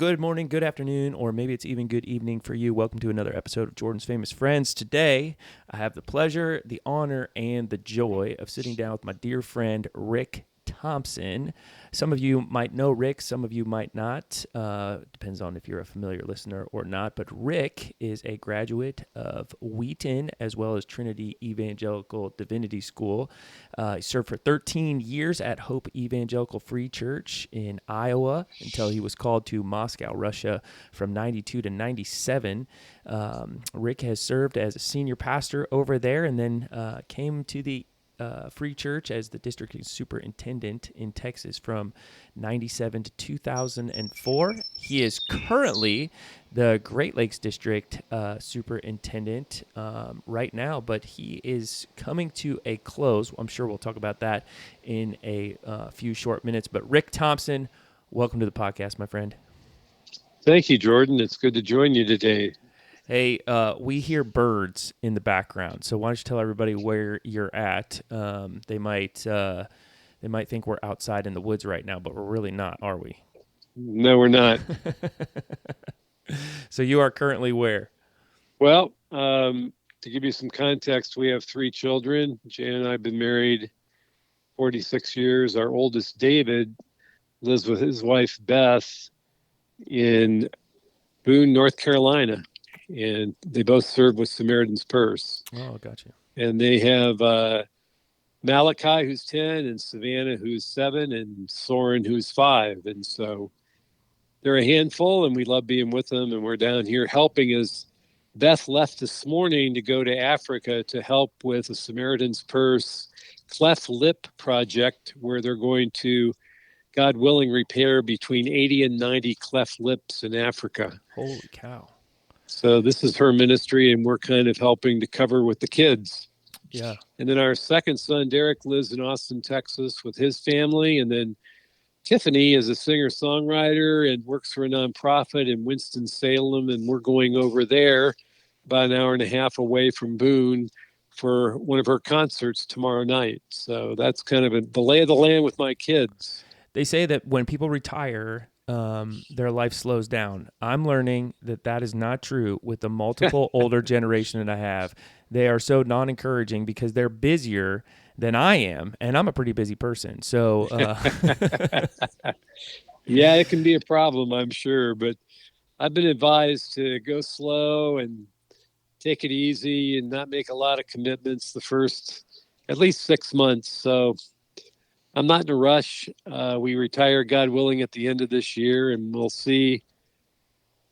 good morning, good afternoon, or maybe it's even good evening for you. Welcome to another episode of Jordan's Famous Friends. Today, I have the pleasure, the honor, and the joy of sitting down with my dear friend, Rick Thompson. Some of you might know Rick, some of you might not. Depends on if you're a familiar listener or not. But Rick is a graduate of Wheaton as well as Trinity Evangelical Divinity School. He served for 13 years at Hope Evangelical Free Church in Iowa until he was called to Moscow, Russia from 92 to 97. Rick has served as a senior pastor over there and then came to the Free Church as the district superintendent in Texas from 97 to 2004. He is currently the Great Lakes District superintendent right now, but he is coming to a close. I'm sure we'll talk about that in a few short minutes. But Rick Thompson, welcome to the podcast, my friend. Thank you, Jordan. It's good to join you today. Hey, we hear birds in the background, so why don't you tell everybody where you're at? They might think we're outside in the woods right now, but we're really not, are we? No, we're not. So you are currently where? Well, to give you some context, we have 3 children. Jan and I have been married 46 years. Our oldest, David, lives with his wife, Beth, in Boone, North Carolina. And they both serve with Samaritan's Purse. Oh, gotcha. And they have Malachi, who's 10, and Savannah, who's 7, and Soren, who's 5. And so they're a handful, and we love being with them. And we're down here helping as Beth left this morning to go to Africa to help with a Samaritan's Purse cleft lip project where they're going to, God willing, repair between 80 and 90 cleft lips in Africa. Holy cow. So this is her ministry, and we're kind of helping to cover with the kids. Yeah. And then our second son, Derek, lives in Austin, Texas with his family. And then Tiffany is a singer-songwriter and works for a nonprofit in Winston-Salem. And we're going over there about an hour and a half away from Boone for one of her concerts tomorrow night. So that's kind of the lay of the land with my kids. They say that when people retire, their life slows down. I'm learning that is not true with the multiple older generation that I have. They are so non-encouraging because they're busier than I am, and I'm a pretty busy person. So, yeah, it can be a problem, I'm sure. But I've been advised to go slow and take it easy and not make a lot of commitments the first at least 6 months. So I'm not in a rush. We retire, God willing, at the end of this year, and we'll see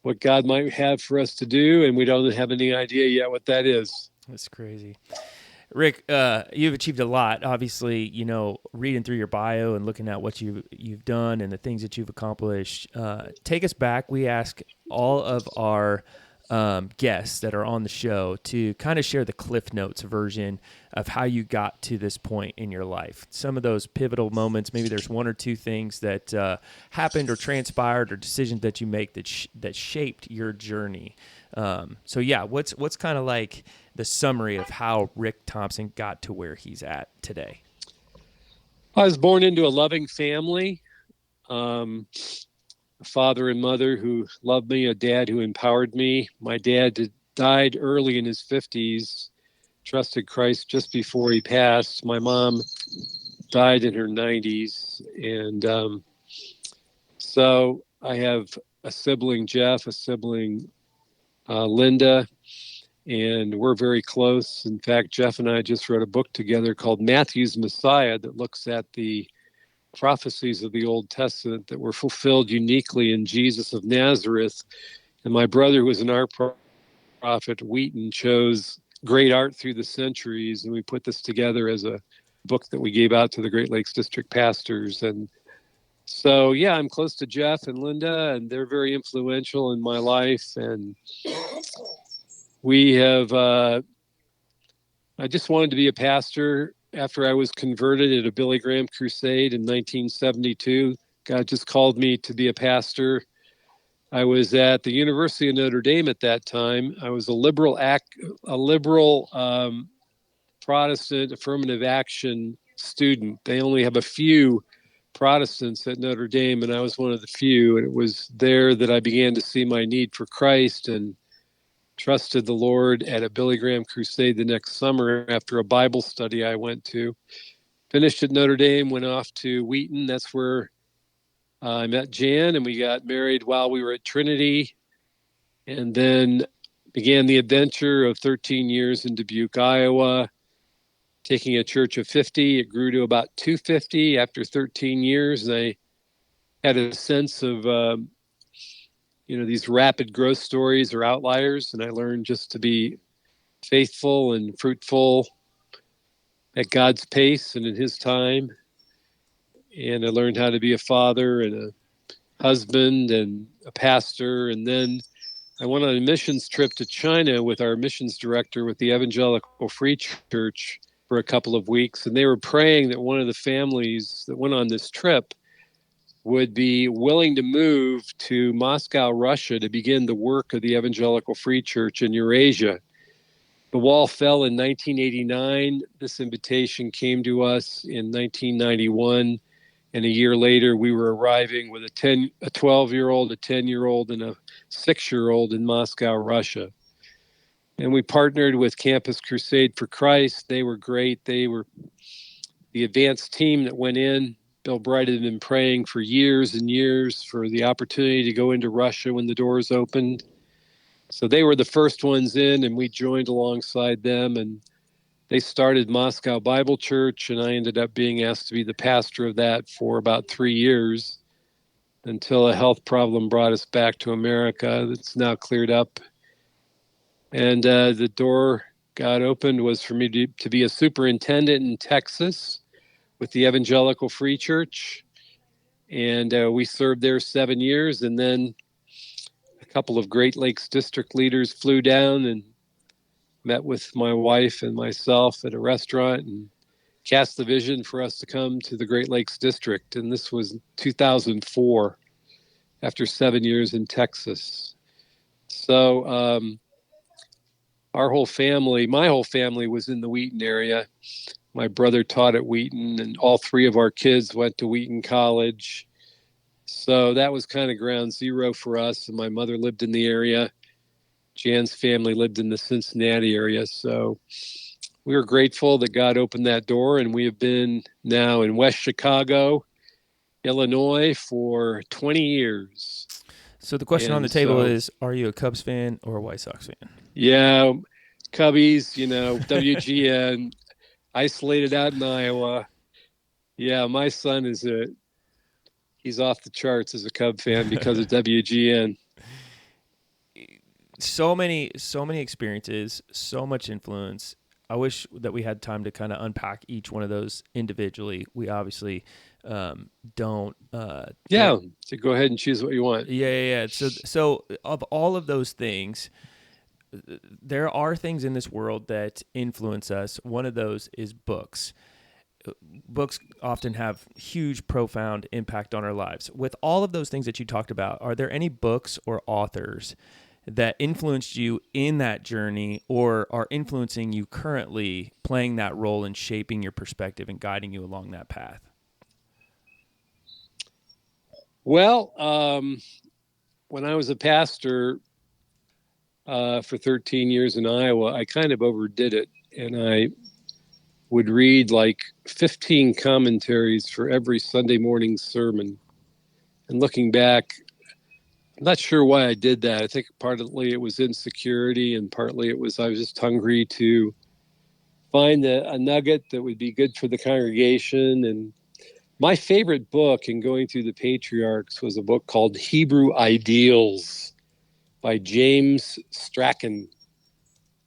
what God might have for us to do, and we don't have any idea yet what that is. That's crazy. Rick, you've achieved a lot. Obviously, reading through your bio and looking at what you've done and the things that you've accomplished. Take us back. We ask all of our guests that are on the show to kind of share the Cliff Notes version of how you got to this point in your life. Some of those pivotal moments, maybe there's one or two things that happened or transpired or decisions that you make that shaped your journey. So yeah, what's kind of like the summary of how Rick Thompson got to where he's at today? I was born into a loving family. A father and mother who loved me, a dad who empowered me. My dad died early in his 50s, trusted Christ just before he passed. My mom died in her 90s. And so I have a sibling, Jeff, a sibling, Linda, and we're very close. In fact, Jeff and I just wrote a book together called Matthew's Messiah that looks at the prophecies of the Old Testament that were fulfilled uniquely in Jesus of Nazareth. And my brother, who was an art prophet, Wheaton, chose great art through the centuries, and we put this together as a book that we gave out to the Great Lakes District pastors. And so, yeah, I'm close to Jeff and Linda, and they're very influential in my life. And we have, I just wanted to be a pastor. After I was converted at a Billy Graham crusade in 1972, God just called me to be a pastor. I was at the University of Notre Dame at that time. I was a liberal Protestant affirmative action student. They only have a few Protestants at Notre Dame, and I was one of the few. And it was there that I began to see my need for Christ and trusted the Lord at a Billy Graham crusade the next summer after a Bible study I went to. Finished at Notre Dame, went off to Wheaton. That's where I met Jan, and we got married while we were at Trinity, and then began the adventure of 13 years in Dubuque, Iowa, taking a church of 50. It grew to about 250 after 13 years, and I had a sense of, these rapid growth stories are outliers, and I learned just to be faithful and fruitful at God's pace and in His time. And I learned how to be a father and a husband and a pastor. And then I went on a missions trip to China with our missions director with the Evangelical Free Church for a couple of weeks. And they were praying that one of the families that went on this trip would be willing to move to Moscow, Russia, to begin the work of the Evangelical Free Church in Eurasia. The wall fell in 1989. This invitation came to us in 1991. And a year later, we were arriving with a 12-year-old, a 10-year-old, and a 6-year-old in Moscow, Russia. And we partnered with Campus Crusade for Christ. They were great. They were the advanced team that went in. Bill Bright had been praying for years and years for the opportunity to go into Russia when the doors opened. So they were the first ones in, and we joined alongside them. And they started Moscow Bible Church, and I ended up being asked to be the pastor of that for about 3 years until a health problem brought us back to America. That's now cleared up. And the door God opened was for me to be a superintendent in Texas with the Evangelical Free Church. And we served there 7 years. And then a couple of Great Lakes district leaders flew down and met with my wife and myself at a restaurant and cast the vision for us to come to the Great Lakes District. And this was 2004, after 7 years in Texas. So my whole family was in the Wheaton area. My brother taught at Wheaton, and all 3 of our kids went to Wheaton College. So that was kind of ground zero for us. And my mother lived in the area. Jan's family lived in the Cincinnati area. So we were grateful that God opened that door, and we have been now in West Chicago, Illinois for 20 years. So the question on the table is, are you a Cubs fan or a White Sox fan? Yeah, Cubbies, WGN, isolated out in Iowa. Yeah, my son he's off the charts as a Cub fan because of WGN. So many experiences, so much influence. I wish that we had time to kind of unpack each one of those individually. We obviously don't. So go ahead and choose what you want. Yeah. So of all of those things, there are things in this world that influence us. One of those is books. Books often have huge, profound impact on our lives. With all of those things that you talked about, are there any books or authors that influenced you in that journey or are influencing you currently, playing that role in shaping your perspective and guiding you along that path? Well, when I was a pastor for 13 years in Iowa, I kind of overdid it. And I would read like 15 commentaries for every Sunday morning sermon. And looking back, I'm not sure why I did that. I think partly it was insecurity, and partly it was I was just hungry to find a nugget that would be good for the congregation. And my favorite book in going through the patriarchs was a book called Hebrew Ideals by James Strachan.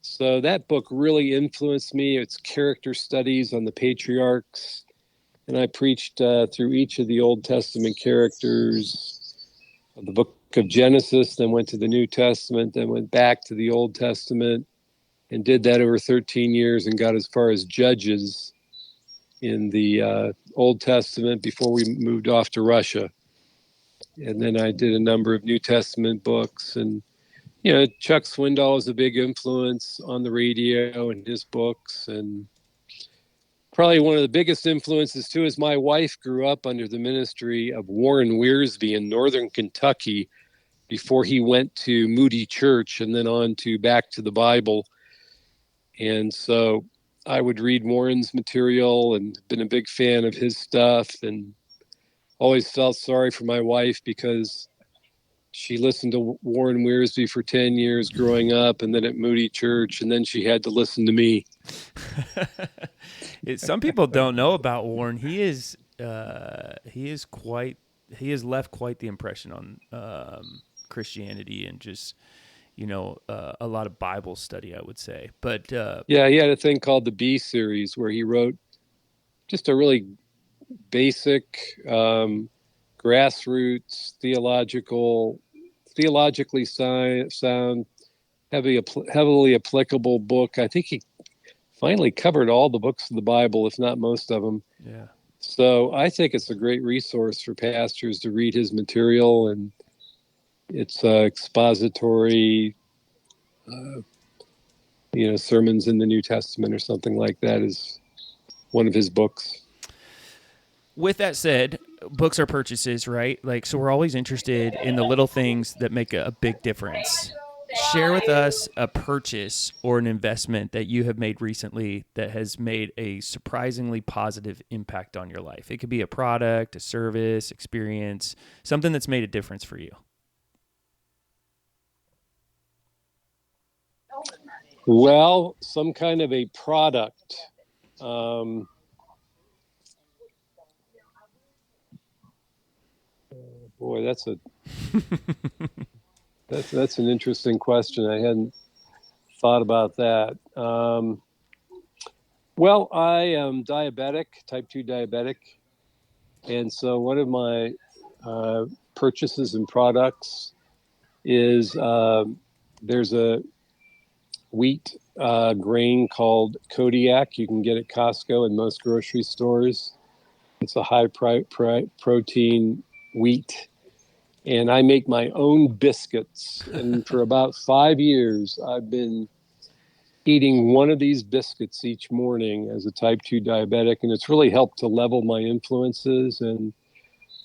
So that book really influenced me. It's character studies on the patriarchs. And I preached through each of the Old Testament characters of the book of Genesis, then went to the New Testament, then went back to the Old Testament, and did that over 13 years and got as far as Judges in the Old Testament before we moved off to Russia. And then I did a number of New Testament books. And, Chuck Swindoll is a big influence on the radio and his books. And Probably one of the biggest influences too is my wife grew up under the ministry of Warren Wiersbe in northern Kentucky before he went to Moody Church and then on to Back to the Bible. And so I would read Warren's material and been a big fan of his stuff, and always felt sorry for my wife because she listened to Warren Wiersbe for 10 years growing up and then at Moody Church, and then she had to listen to me. Some people don't know about Warren. He has left quite the impression on Christianity and just, a lot of Bible study, I would say. But yeah, he had a thing called the B series where he wrote just a really basic, grassroots, theologically sound, heavily applicable book. I think he finally covered all the books of the Bible, if not most of them. Yeah. So I think it's a great resource for pastors to read his material, and it's expository, sermons in the New Testament or something like that is one of his books. With that said, books are purchases, right? So we're always interested in the little things that make a big difference. Share with us a purchase or an investment that you have made recently that has made a surprisingly positive impact on your life. It could be a product, a service, experience, something that's made a difference for you. Well, some kind of a product. Boy, that's an interesting question. I hadn't thought about that. Well, I am diabetic, type 2 diabetic. And so one of my purchases and products is there's a wheat grain called Kodiak. You can get at Costco and most grocery stores. It's a high protein wheat. And I make my own biscuits. And for about 5 years, I've been eating one of these biscuits each morning as a type 2 diabetic. And it's really helped to level my influences. And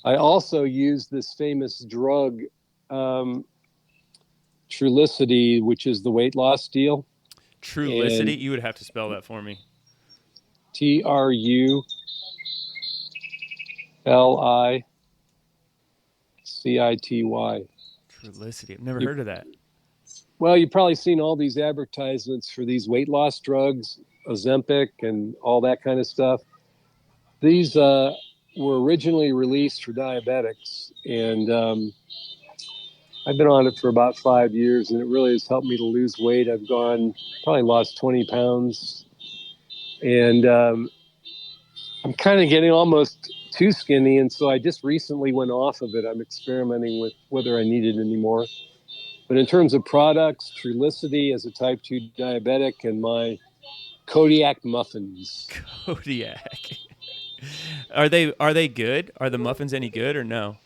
I also use this famous drug, Trulicity, which is the weight loss deal. Trulicity? You would have to spell that for me. Trulicity. Trulicity. I've never heard of that. Well, you've probably seen all these advertisements for these weight loss drugs, Ozempic and all that kind of stuff. These were originally released for diabetics, and I've been on it for about 5 years, and it really has helped me to lose weight. I've probably lost 20 pounds, and I'm kind of getting almost too skinny, and so I just recently went off of it. I'm experimenting with whether I need it anymore. But in terms of products, Trulicity as a type 2 diabetic, and my Kodiak muffins. Kodiak. Are they good? Are the muffins any good or no?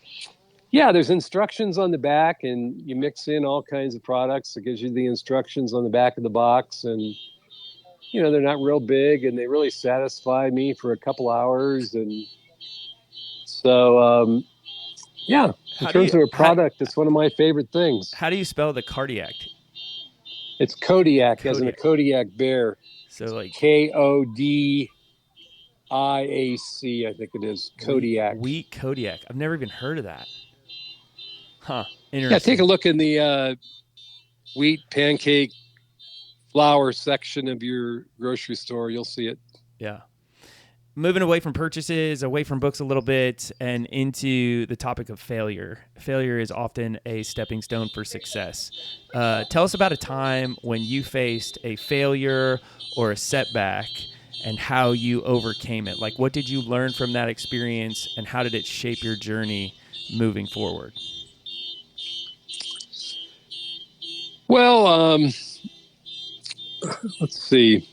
Yeah, there's instructions on the back, and you mix in all kinds of products. It gives you the instructions on the back of the box, and they're not real big, and they really satisfy me for a couple hours. And so, in terms of a product, it's one of my favorite things. How do you spell the cardiac? It's Kodiak, as in a Kodiak bear. So like Kodiac, I think it is. Kodiak. Wheat Kodiak. I've never even heard of that. Huh. Interesting. Yeah, take a look in the wheat pancake flour section of your grocery store. You'll see it. Yeah. Moving away from purchases, away from books a little bit, and into the topic of failure. Failure is often a stepping stone for success. Tell us about a time when you faced a failure or a setback and how you overcame it. Like, what did you learn from that experience, and how did it shape your journey moving forward? Well, let's see.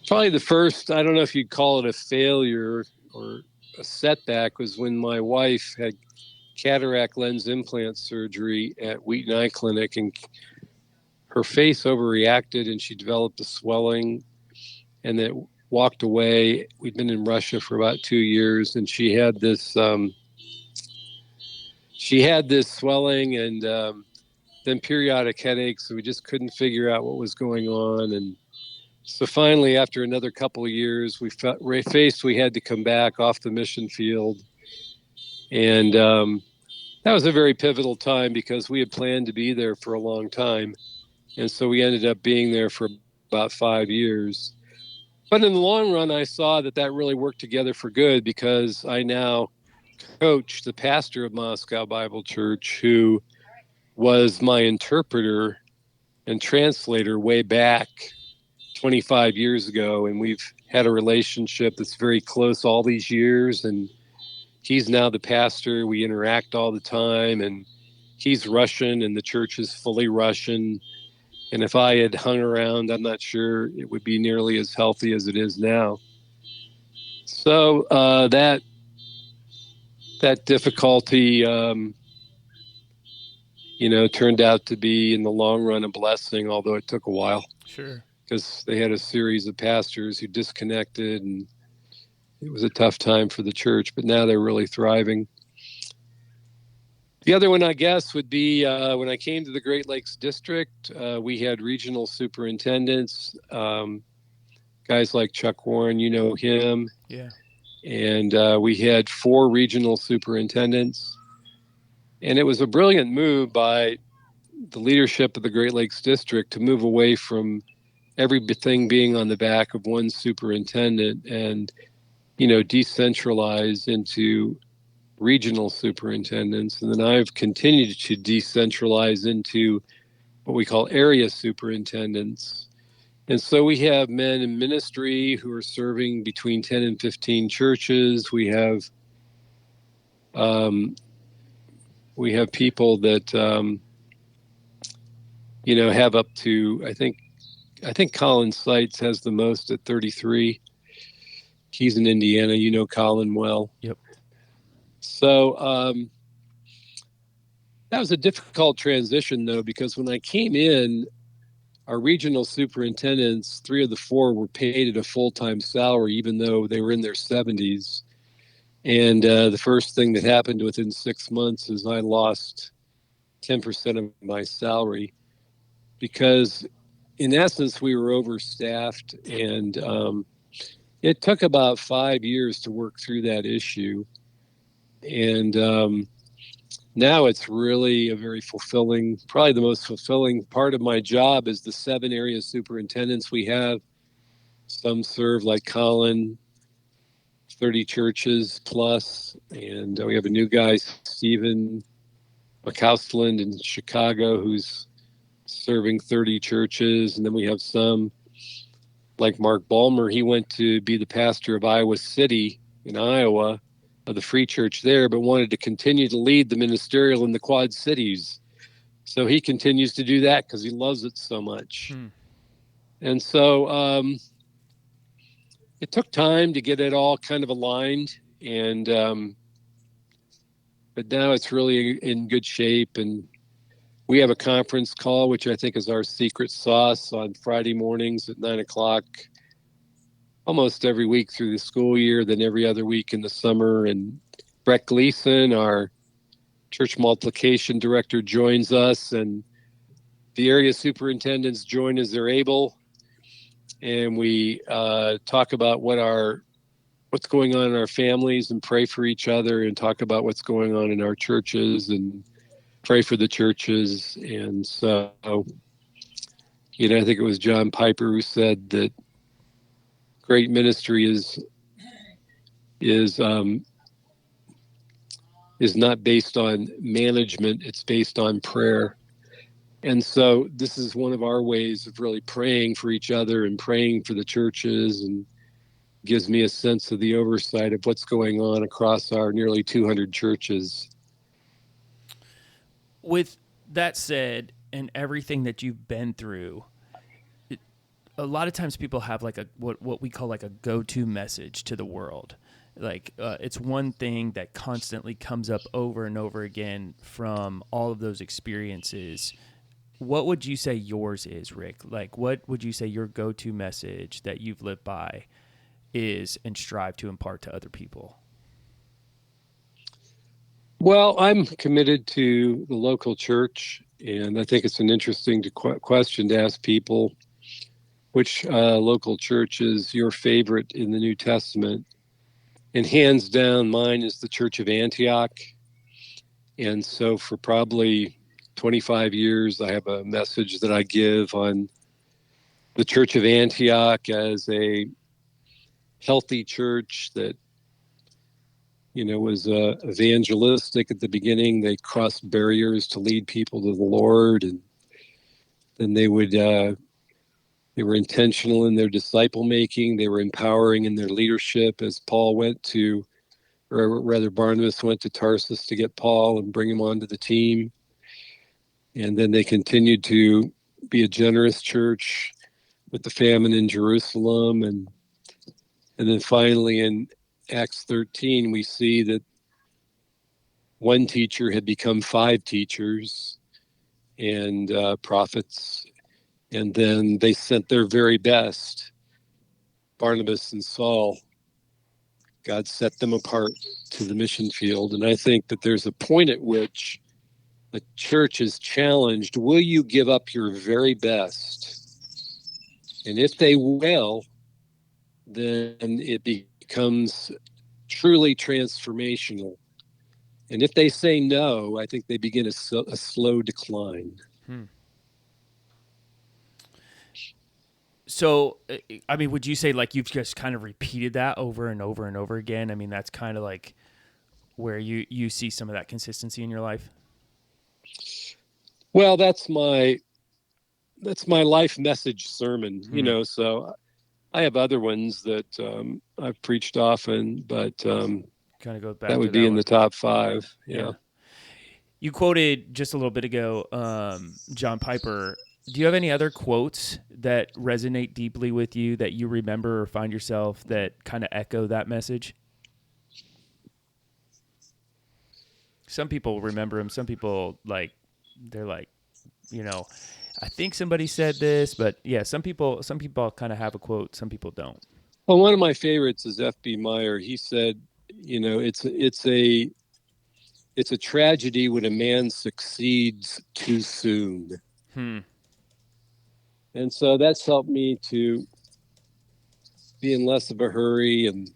Probably the first, I don't know if you'd call it a failure or a setback, was when my wife had cataract lens implant surgery at Wheaton Eye Clinic, and her face overreacted and she developed a swelling. and that walked away. We'd been in Russia for about 2 years, and she had this swelling and then periodic headaches. So we just couldn't figure out what was going on. And so finally, after another couple of years, we had to come back off the mission field. And that was a very pivotal time because we had planned to be there for a long time. And so we ended up being there for about 5 years. But in the long run, I saw that really worked together for good, because I now coach the pastor of Moscow Bible Church, who was my interpreter and translator way back 25 years ago. And we've had a relationship that's very close all these years. And he's now the pastor. We interact all the time. And he's Russian, and the church is fully Russian. And if I had hung around, I'm not sure it would be nearly as healthy as it is now. So that difficulty, turned out to be in the long run a blessing, although it took a while. Sure. Because they had a series of pastors who disconnected, and it was a tough time for the church, but now they're really thriving. The other one, I guess, would be when I came to the Great Lakes District, we had regional superintendents, guys like Chuck Warren, you know him. Yeah. And we had 4 regional superintendents. And it was a brilliant move by the leadership of the Great Lakes District to move away from everything being on the back of one superintendent and, decentralize into regional superintendents. And then I've continued to decentralize into what we call area superintendents. And so we have men in ministry who are serving between 10 and 15 churches. We have people that have up to, I think Colin Seitz has the most at 33. He's in Indiana. You know Colin well. Yep. So that was a difficult transition, though, because when I came in, our regional superintendents, 3 of the 4 were paid at a full-time salary, even though they were in their 70s. And the first thing that happened within 6 months is I lost 10% of my salary, because in essence, we were overstaffed, and it took about 5 years to work through that issue. And now it's really a very fulfilling, probably the most fulfilling part of my job is the 7 area superintendents we have. Some serve, like Colin, 30 churches plus. And we have a new guy, Stephen McCausland in Chicago, who's serving 30 churches. And then we have some like Mark Ballmer. He went to be the pastor of Iowa City in Iowa, of the Free Church there, but wanted to continue to lead the ministerial in the Quad Cities. So he continues to do that because he loves it so much. And so it took time to get it all kind of aligned, and but now it's really in good shape. And we have a conference call, which I think is our secret sauce, on Friday mornings at 9:00, almost every week through the school year, then every other week in the summer. And Brett Gleason, our church multiplication director, joins us, and the area superintendents join as they're able. And we talk about what's going on in our families, and pray for each other, and talk about what's going on in our churches, and pray for the churches. And so, I think it was John Piper who said that great ministry is not based on management, it's based on prayer. And so this is one of our ways of really praying for each other and praying for the churches, and gives me a sense of the oversight of what's going on across our nearly 200 churches. With that said, and everything that you've been through, a lot of times people have like what we call like a go-to message to the world. Like it's one thing that constantly comes up over and over again from all of those experiences. what would you say yours is, Rick? Like, what would you say your go-to message that you've lived by is and strive to impart to other people? Well, I'm committed to the local church, and I think it's an interesting question to ask people which local church is your favorite in the New Testament. And hands down, mine is the Church of Antioch. And so for probably 25 years, I have a message that I give on the Church of Antioch as a healthy church that, was evangelistic at the beginning. They crossed barriers to lead people to the Lord, and then they were intentional in their disciple making. They were empowering in their leadership as Paul went to, or rather Barnabas went to Tarsus to get Paul and bring him onto the team. And then they continued to be a generous church with the famine in Jerusalem. And then finally in Acts 13, we see that one teacher had become 5 teachers and prophets. And then they sent their very best, Barnabas and Saul. God set them apart to the mission field. And I think that there's a point at which the church is challenged. Will you give up your very best? And if they will, then it becomes truly transformational. And if they say no, I think they begin a slow decline. So, I mean, would you say like you've just kind of repeated that over and over and over again? I mean, that's kind of like where you see some of that consistency in your life? Well, that's my life message sermon, so I have other ones that I've preached often, but kind of goes back that would to be that in one. the top 5. Yeah. You quoted just a little bit ago John Piper. Do you have any other quotes that resonate deeply with you that you remember or find yourself that kind of echo that message? Some people remember them. Some people they're like, I think somebody said this, but yeah, some people kind of have a quote. Some people don't. Well, one of my favorites is F.B. Meyer. He said, it's a tragedy when a man succeeds too soon. And so that's helped me to be in less of a hurry and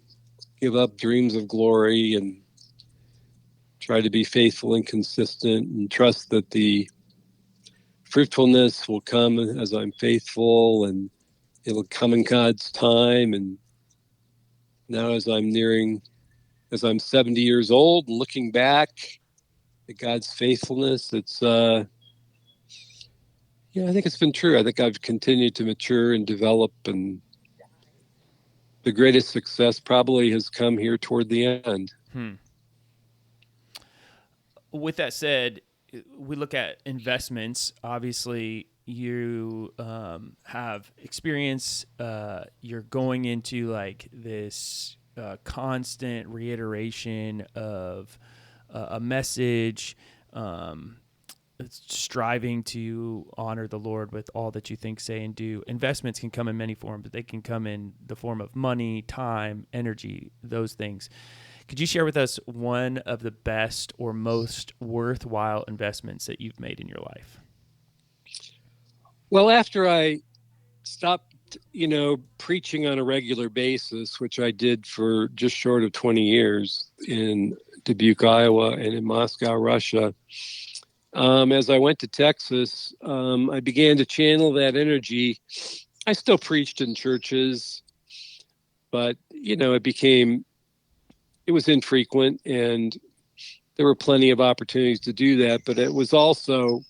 give up dreams of glory and try to be faithful and consistent and trust that the fruitfulness will come as I'm faithful and it'll come in God's time. And now as I'm 70 years old and looking back at God's faithfulness, it's, I think it's been true. I think I've continued to mature and develop, and the greatest success probably has come here toward the end. With that said, we look at investments. Obviously, you have experience. You're going into like this constant reiteration of a message, striving to honor the Lord with all that you think, say, and do. Investments can come in many forms, but they can come in the form of money, time, energy, those things. Could you share with us one of the best or most worthwhile investments that you've made in your life? Well, after I stopped, preaching on a regular basis, which I did for just short of 20 years in Dubuque, Iowa, and in Moscow, Russia, as I went to Texas, I began to channel that energy. I still preached in churches, but, it was infrequent, and there were plenty of opportunities to do that. But it was also,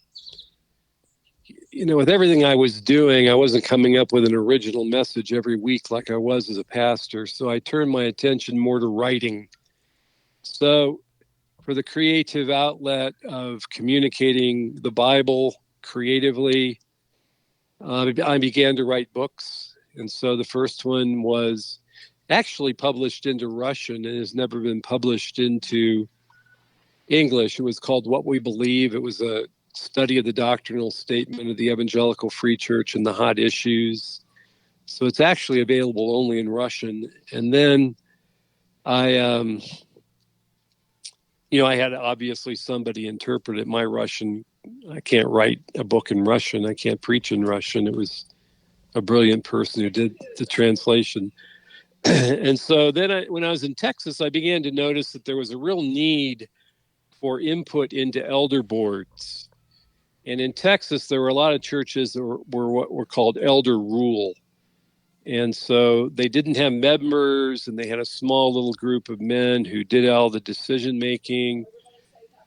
with everything I was doing, I wasn't coming up with an original message every week like I was as a pastor. So I turned my attention more to writing. So for the creative outlet of communicating the Bible creatively, I began to write books. And so the first one was actually published into Russian and has never been published into English. It was called What We Believe. It was a study of the doctrinal statement of the Evangelical Free Church and the hot issues. So it's actually available only in Russian. And then I had obviously somebody interpret it. My Russian, I can't write a book in Russian. I can't preach in Russian. It was a brilliant person who did the translation. And so then when I was in Texas, I began to notice that there was a real need for input into elder boards. And in Texas, there were a lot of churches that were what were called elder rule. And so they didn't have members, and they had a small little group of men who did all the decision making.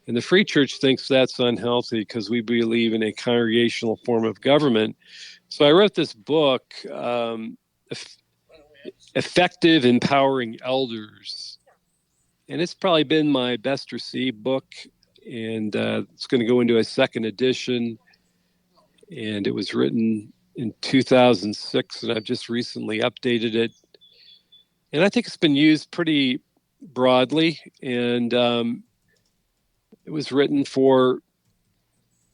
And the Free Church thinks that's unhealthy because we believe in a congregational form of government. So I wrote this book, Effective Empowering Elders. And it's probably been my best received book. And it's going to go into a second edition. And it was written in 2006, and I've just recently updated it. And I think it's been used pretty broadly. And it was written for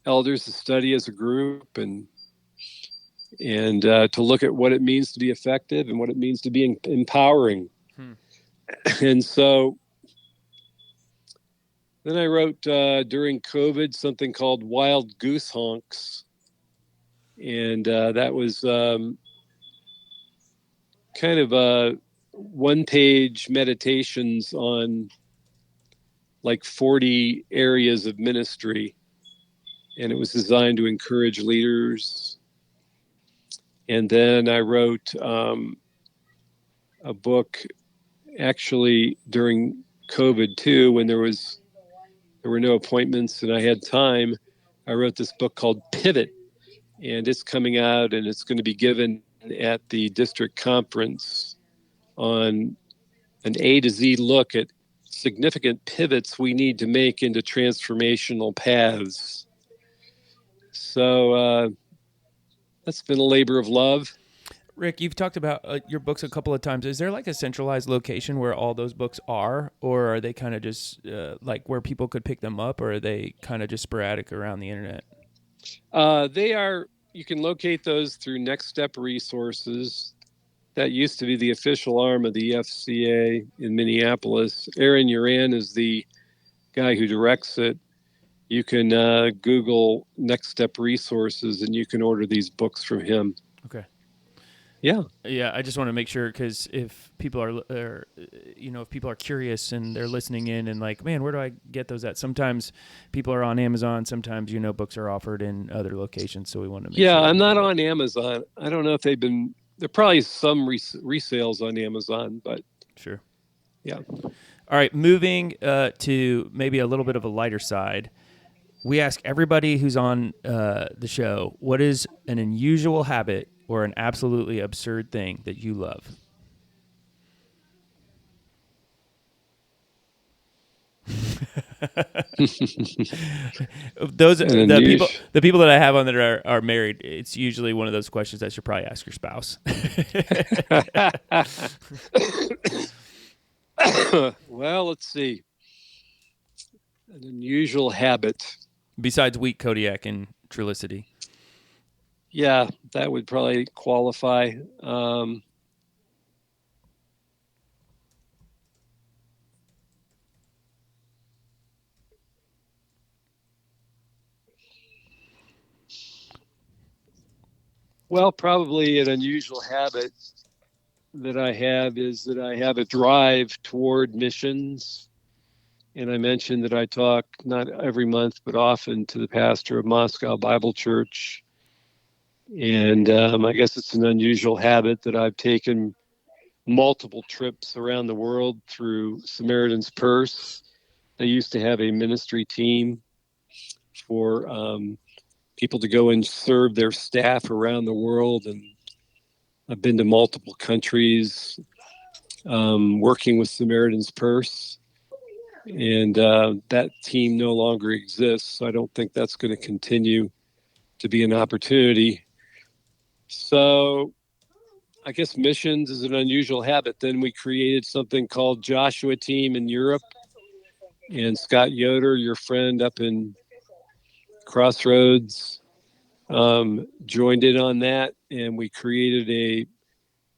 elders to study as a group and to look at what it means to be effective and what it means to be empowering. And so then I wrote during COVID something called Wild Goose Honks. And that was kind of one-page meditations on like 40 areas of ministry. And it was designed to encourage leaders. And then I wrote a book actually during COVID too, when there were no appointments and I had time. I wrote this book called Pivot. And it's coming out, and it's going to be given at the district conference on an A to Z look at significant pivots we need to make into transformational paths. So that's been a labor of love. Rick, you've talked about your books a couple of times. Is there like a centralized location where all those books are, or are they kind of just like where people could pick them up, or are they kind of just sporadic around the internet? They are. You can locate those through Next Step Resources. That used to be the official arm of the EFCA in Minneapolis. Aaron Uran is the guy who directs it. You can Google Next Step Resources, and you can order these books from him. Okay. Yeah. Yeah, I just want to make sure, because if people are, if people are curious and they're listening in and like, man, where do I get those at? Sometimes people are on Amazon. Sometimes, books are offered in other locations. So we want to make sure. Yeah, I'm not on Amazon. I don't know if there are probably some resales on Amazon, but. Sure. Yeah. All right. Moving to maybe a little bit of a lighter side. We ask everybody who's on the show, what is an unusual habit or an absolutely absurd thing that you love? The people that I have on that are married, it's usually one of those questions that you should probably ask your spouse. Well, let's see. An unusual habit. Besides wheat, Kodiak, and Trulicity. Yeah, that would probably qualify. Well, probably an unusual habit that I have is that I have a drive toward missions. And I mentioned that I talk not every month, but often to the pastor of Moscow Bible Church. And I guess it's an unusual habit that I've taken multiple trips around the world through Samaritan's Purse. They used to have a ministry team for people to go and serve their staff around the world. And I've been to multiple countries working with Samaritan's Purse. And that team no longer exists. So I don't think that's going to continue to be an opportunity. So I guess missions is an unusual habit. Then we created something called Joshua Team in Europe. And Scott Yoder, your friend up in Crossroads joined in on that, and we created a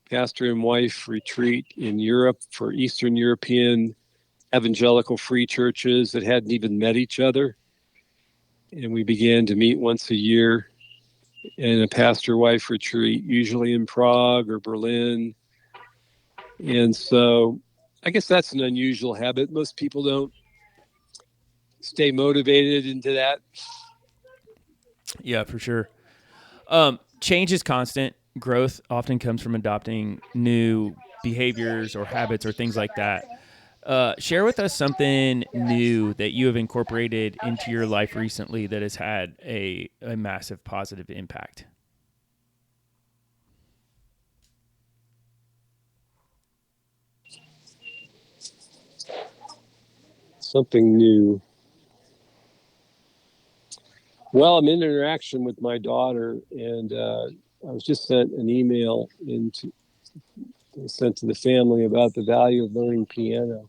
pastor and wife retreat in Europe for Eastern European evangelical free churches that hadn't even met each other. And we began to meet once a year in a pastor wife retreat, usually in Prague or Berlin. And so I guess that's an unusual habit. Most people don't stay motivated into that. Yeah, for sure. Change is constant. Growth often comes from adopting new behaviors or habits or things like that. Share with us something new that you have incorporated into your life recently that has had a massive positive impact. Something new. Well, I'm in interaction with my daughter, and I was just sent an email sent to the family about the value of learning piano.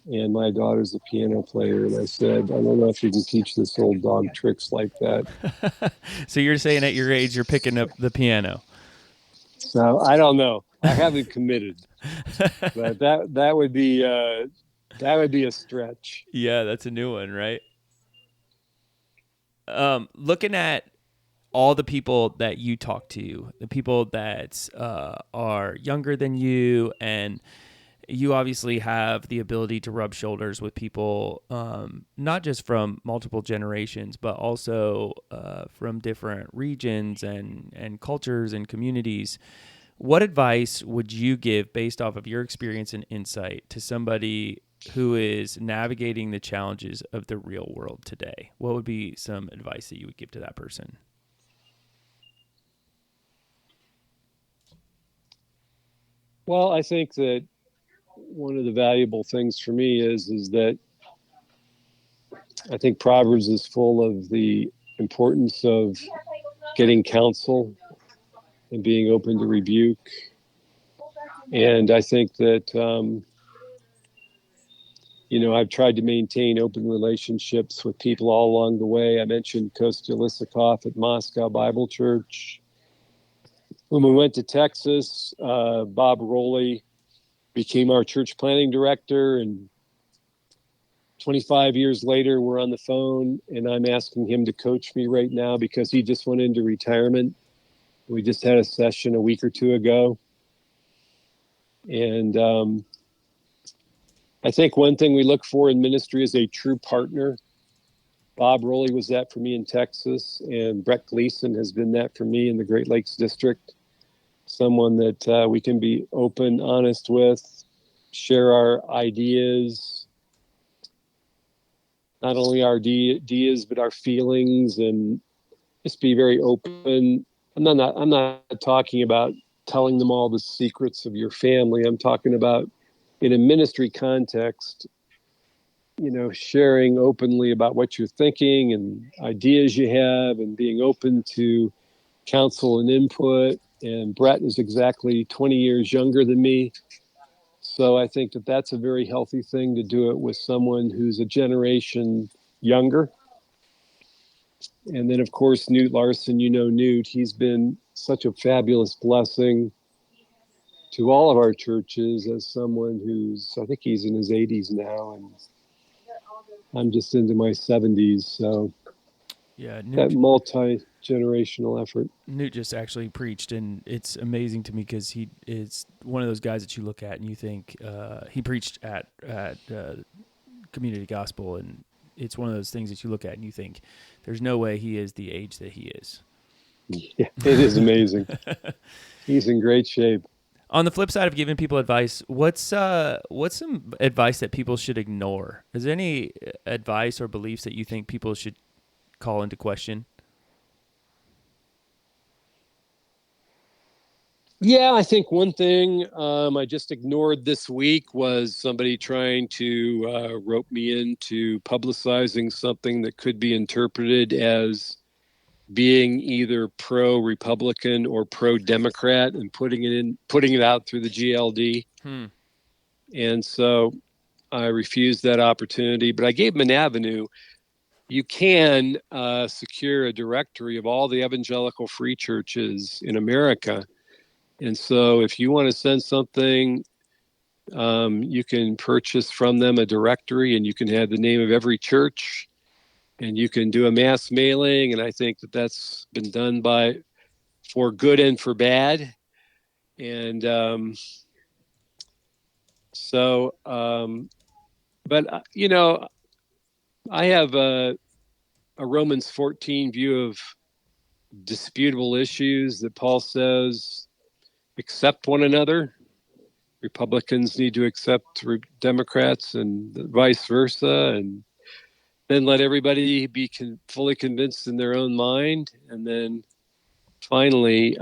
And my daughter's a piano player, and I said, I don't know if you can teach this old dog tricks like that. So you're saying at your age you're picking up the piano? So I don't know. I haven't committed, but that would be a stretch. Yeah, that's a new one, right? Looking at all the people that you talk to, the people that are younger than you, and you obviously have the ability to rub shoulders with people, not just from multiple generations, but also from different regions and cultures and communities. What advice would you give based off of your experience and insight to somebody who is navigating the challenges of the real world today? What would be some advice that you would give to that person? Well, I think that one of the valuable things for me is that I think Proverbs is full of the importance of getting counsel and being open to rebuke. And I think that, I've tried to maintain open relationships with people all along the way. I mentioned Kostya Lysakov at Moscow Bible Church. When we went to Texas, Bob Rowley became our church planning director, and 25 years later, we're on the phone, and I'm asking him to coach me right now because he just went into retirement. We just had a session a week or two ago. And I think one thing we look for in ministry is a true partner. Bob Rowley was that for me in Texas, and Brett Gleason has been that for me in the Great Lakes District. Someone that we can be open, honest with, share our ideas, not only our ideas, but our feelings, and just be very open. I'm not talking about telling them all the secrets of your family. I'm talking about, in a ministry context, sharing openly about what you're thinking and ideas you have, and being open to counsel and input. And Brett is exactly 20 years younger than me. So I think that that's a very healthy thing to do it with someone who's a generation younger. And then, of course, Newt Larson, Newt, he's been such a fabulous blessing to all of our churches as someone I think he's in his 80s now, and I'm just into my 70s. So yeah, that multi-generational effort. Newt just actually preached, and it's amazing to me because he is one of those guys that you look at and you think he preached at Community Gospel, and it's one of those things that you look at and you think there's no way he is the age that he is. Yeah, it is amazing. He's in great shape. On the flip side of giving people advice, what's some advice that people should ignore? Is there any advice or beliefs that you think people should call into question? Yeah, I think one thing I just ignored this week was somebody trying to rope me into publicizing something that could be interpreted as being either pro-Republican or pro-Democrat, and putting it out through the GLD. And so I refused that opportunity, but I gave them an avenue. you can secure a directory of all the evangelical free churches in America. And so if you want to send something, you can purchase from them a directory, and you can have the name of every church, and you can do a mass mailing. And I think that that's been done for good and for bad. And but I have a Romans 14 view of disputable issues that Paul says, accept one another. Republicans need to accept Democrats and vice versa, and then let everybody be fully convinced in their own mind. And then finally,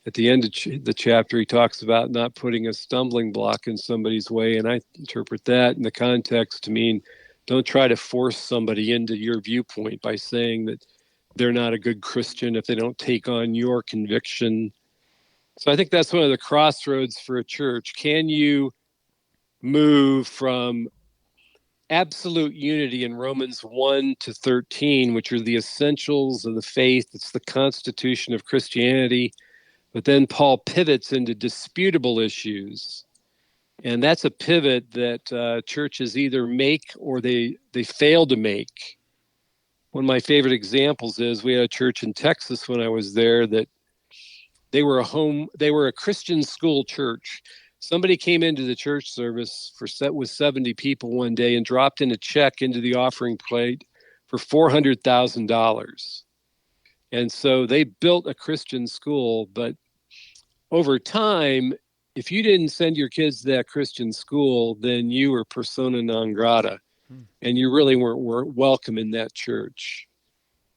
at the end of the chapter, he talks about not putting a stumbling block in somebody's way. And I interpret that in the context to mean don't try to force somebody into your viewpoint by saying that they're not a good Christian if they don't take on your conviction. So I think that's one of the crossroads for a church. Can you move from absolute unity in Romans 1 to 13, which are the essentials of the faith? It's the constitution of Christianity. But then Paul pivots into disputable issues. And that's a pivot that churches either make or they fail to make. One of my favorite examples is we had a church in Texas when I was there that they were a Christian school church. Somebody came into the church service with 70 people one day and dropped in a check into the offering plate for $400,000. And so they built a Christian school, but over time, if you didn't send your kids to that Christian school, then you were persona non grata, and you really weren't welcome in that church.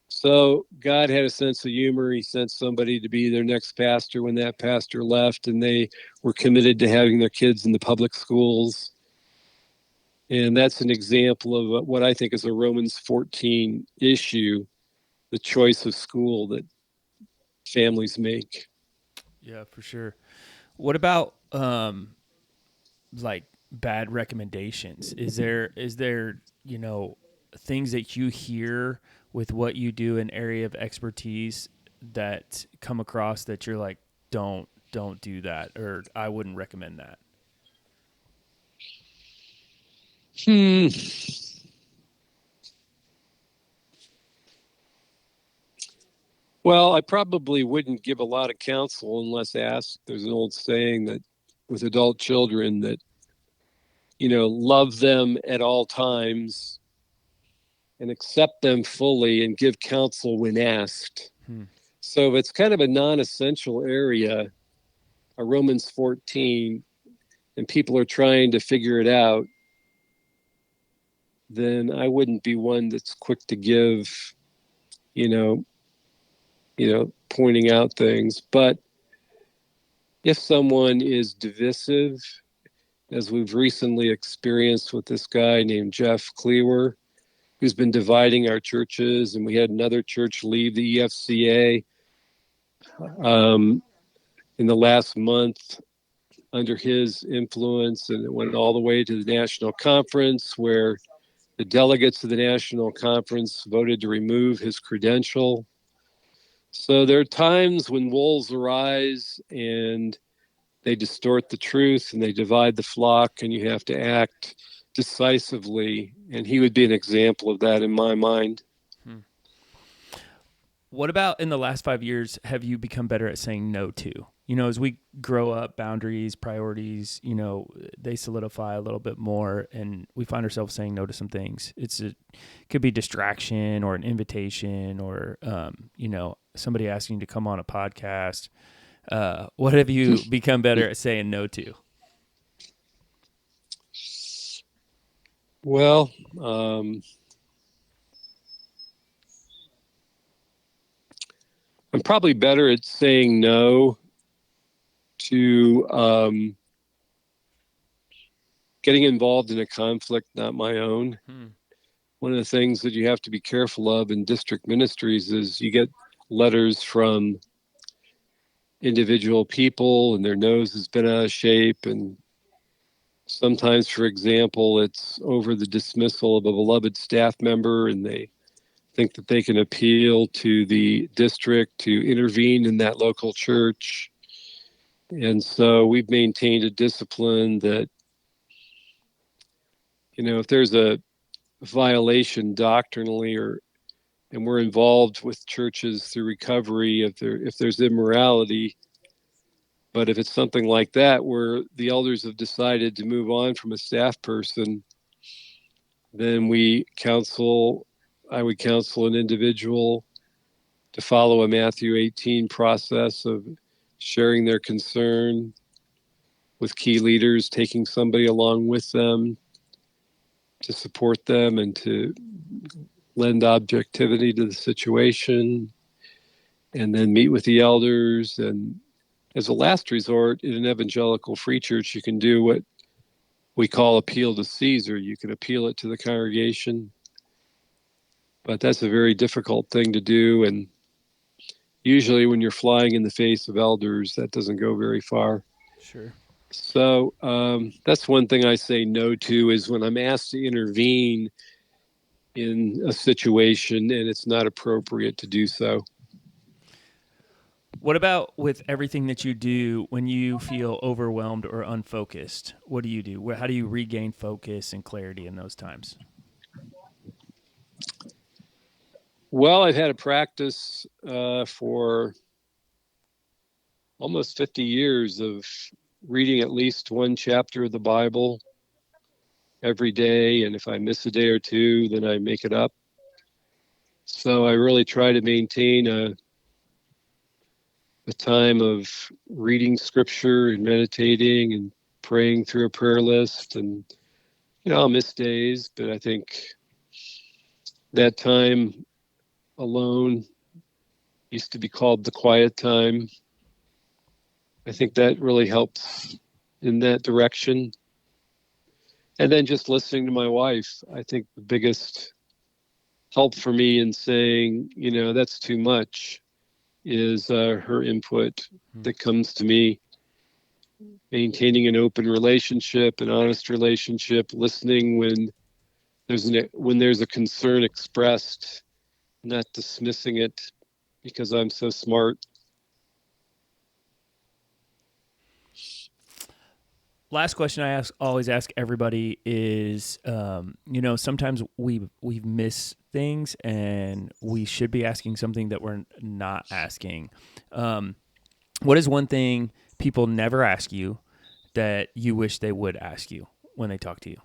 So God had a sense of humor. He sent somebody to be their next pastor when that pastor left, and they were committed to having their kids in the public schools. And that's an example of what I think is a Romans 14 issue, the choice of school that families make. Yeah, for sure. What about like bad recommendations? Is there things that you hear with what you do, an area of expertise that come across that you're like, don't do that, or I wouldn't recommend that? Well, I probably wouldn't give a lot of counsel unless asked. There's an old saying that with adult children that, love them at all times and accept them fully and give counsel when asked. So it's kind of a non-essential area, a Romans 14, and people are trying to figure it out, then I wouldn't be one that's quick to give, pointing out things. But if someone is divisive, as we've recently experienced with this guy named Jeff Cleaver, who's been dividing our churches, and we had another church leave the EFCA in the last month under his influence, and it went all the way to the national conference, where the delegates of the national conference voted to remove his credential. So there are times when wolves arise and they distort the truth and they divide the flock, and you have to act decisively. And he would be an example of that in my mind. What about in the last 5 years, have you become better at saying no to? As we grow up, boundaries, priorities, they solidify a little bit more, and we find ourselves saying no to some things. It could be distraction or an invitation or, somebody asking to come on a podcast. What have you become better at saying no to? Well, I'm probably better at saying no to getting involved in a conflict not my own. One of the things that you have to be careful of in district ministries is you get letters from individual people and their nose has been out of shape, and Sometimes, for example, it's over the dismissal of a beloved staff member, and they think that they can appeal to the district to intervene in that local church. And so we've maintained a discipline that, if there's a violation doctrinally, and we're involved with churches through recovery, if there's immorality, but if it's something like that where the elders have decided to move on from a staff person, then I would counsel an individual to follow a Matthew 18 process of sharing their concern with key leaders, taking somebody along with them to support them and to lend objectivity to the situation, and then meet with the elders. And as a last resort, in an evangelical free church, you can do what we call appeal to Caesar. You can appeal it to the congregation, but that's a very difficult thing to do. And usually when you're flying in the face of elders, that doesn't go very far. Sure. So that's one thing I say no to, is when I'm asked to intervene in a situation and it's not appropriate to do so. What about with everything that you do when you feel overwhelmed or unfocused? What do you do? How do you regain focus and clarity in those times? Well, I've had a practice for almost 50 years of reading at least one chapter of the Bible every day. And if I miss a day or two, then I make it up. So I really try to maintain a time of reading scripture and meditating and praying through a prayer list. And, I'll miss days, but I think that time alone used to be called the quiet time. I think that really helps in that direction. And then just listening to my wife, I think the biggest help for me in saying, that's too much, is her input that comes to me. Maintaining an open relationship, an honest relationship, listening when there's a concern expressed, not dismissing it because I'm so smart. Last question I always ask everybody is, sometimes we miss things and we should be asking something that we're not asking. What is one thing people never ask you that you wish they would ask you when they talk to you?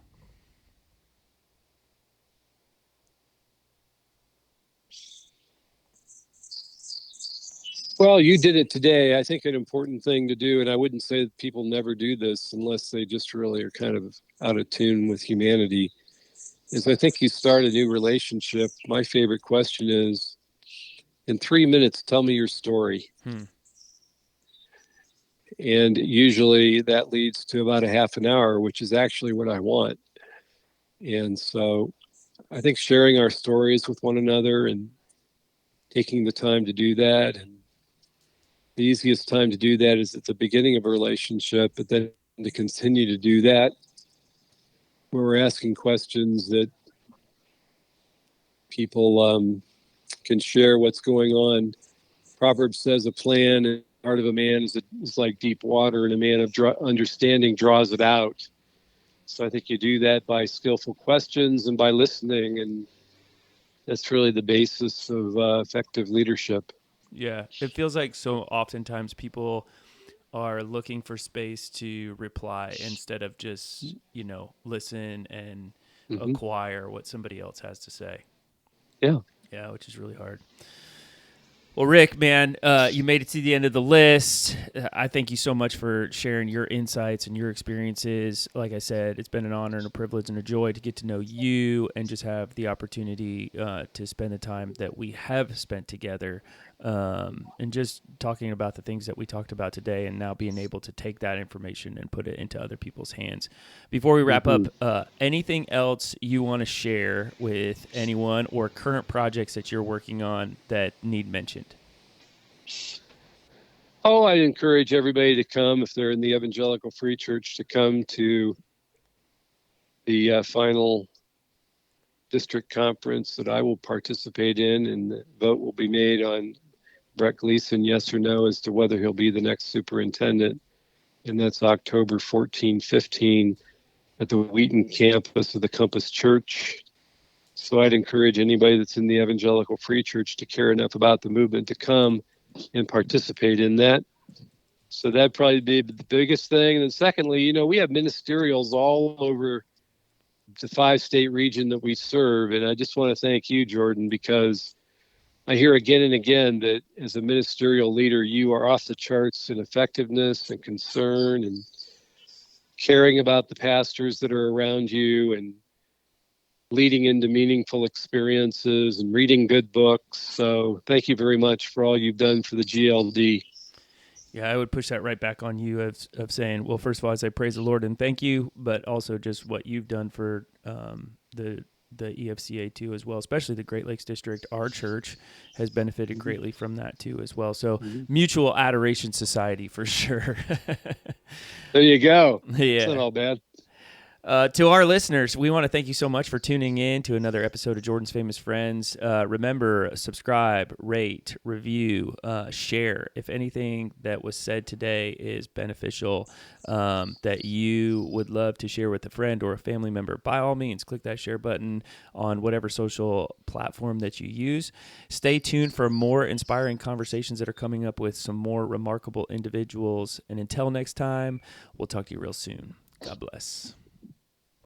Well, you did it today. I think an important thing to do, and I wouldn't say that people never do this unless they just really are kind of out of tune with humanity, is I think you start a new relationship. My favorite question is, in 3 minutes, tell me your story. And usually that leads to about a half an hour, which is actually what I want. And so I think sharing our stories with one another and taking the time to do that, and the easiest time to do that is at the beginning of a relationship, but then to continue to do that where we're asking questions that people can share what's going on. Proverbs says a plan and the heart of a man is like deep water, and a man of understanding draws it out. So I think you do that by skillful questions and by listening, and that's really the basis of effective leadership. Yeah, it feels like so oftentimes people are looking for space to reply instead of just, listen and acquire what somebody else has to say. Yeah. Yeah, which is really hard. Well, Rick, man, you made it to the end of the list. I thank you so much for sharing your insights and your experiences. Like I said, it's been an honor and a privilege and a joy to get to know you and just have the opportunity to spend the time that we have spent together and just talking about the things that we talked about today, and now being able to take that information and put it into other people's hands. Before we wrap up, anything else you want to share with anyone or current projects that you're working on that need mentioned? Oh, I encourage everybody to come, if they're in the Evangelical Free Church, to come to the final district conference that I will participate in, and the vote will be made on Brett Gleason, yes or no, as to whether he'll be the next superintendent. And that's October 14, 15 at the Wheaton campus of the Compass Church. So I'd encourage anybody that's in the Evangelical Free Church to care enough about the movement to come and participate in that. So that'd probably be the biggest thing. And then secondly, we have ministerials all over the 5-state region that we serve. And I just want to thank you, Jordan, because I hear again and again that as a ministerial leader, you are off the charts in effectiveness and concern and caring about the pastors that are around you and leading into meaningful experiences and reading good books. So thank you very much for all you've done for the GLD. Yeah, I would push that right back on you of saying, well, first of all, I say praise the Lord and thank you, but also just what you've done for the EFCA too as well, especially the Great Lakes District. Our church has benefited greatly from that too as well. So mutual adoration society for sure. There you go. Yeah. It's not all bad. To our listeners, we want to thank you so much for tuning in to another episode of Jordan's Famous Friends. Remember, subscribe, rate, review, share. If anything that was said today is beneficial that you would love to share with a friend or a family member, by all means, click that share button on whatever social platform that you use. Stay tuned for more inspiring conversations that are coming up with some more remarkable individuals. And until next time, we'll talk to you real soon. God bless.